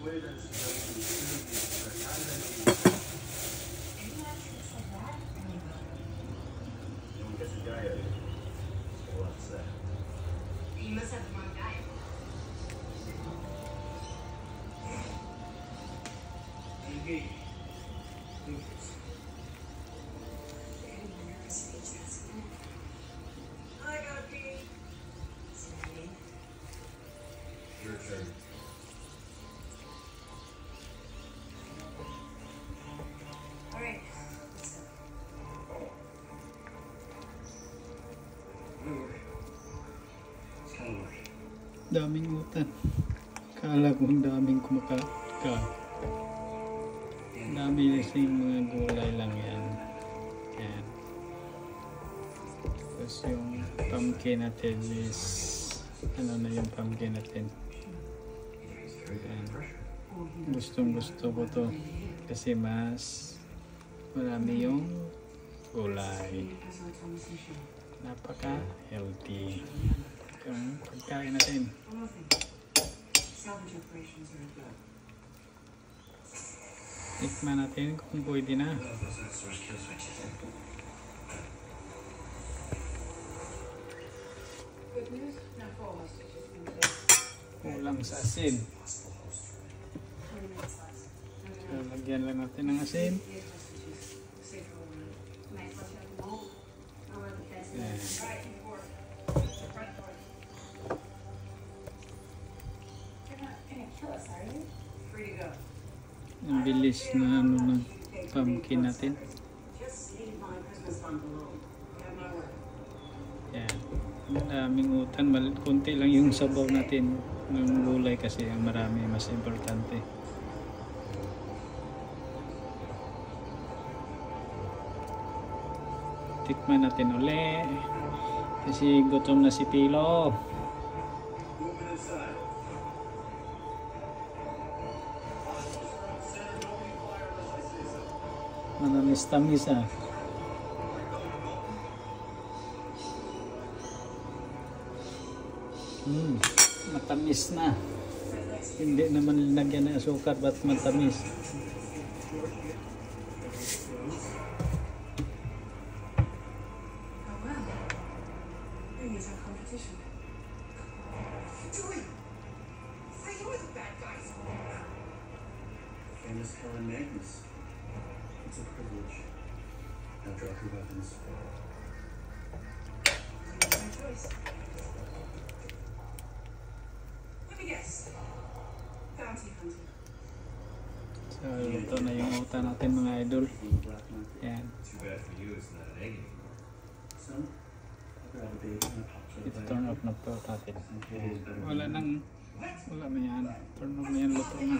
You must have the wrong guy. I gotta pee. Your turn. All right. Daming utan. Kala kong daming kumakain. Dami kasing mga gulay lang yan. Yan. Tapos yung pumpkin natin is ano na yung pumpkin natin. Yan. Gustong gusto ko to kasi mas marami yung gulay. Napaka healthy yung pagkain natin. Tikman natin kung pwede na. Kulang sa asin. So, lagyan lang natin ng asin. Yan. Ang bilis na ano ng pumpkin natin. Yan. Maraming utan. Kunti lang yung sabaw natin ng gulay kasi ang marami mas importante. Tikman natin uli. Kasi gutom na si Pilo. Manamis-tamis ah. Matamis na. Hindi naman linagyan ng asukar, ba't matamis? Famous Helen Magnus. It's a privilege. Now drop your weapons. Let me guess. Bounty hunting. So, ito na yung utan natin mga idol. Yan. Too bad for you, it's not an egg anymore. Son, I'll grab a baby and a pop to Ito turn off na po natin. Wala na yan. Turn off na yan. Luto na.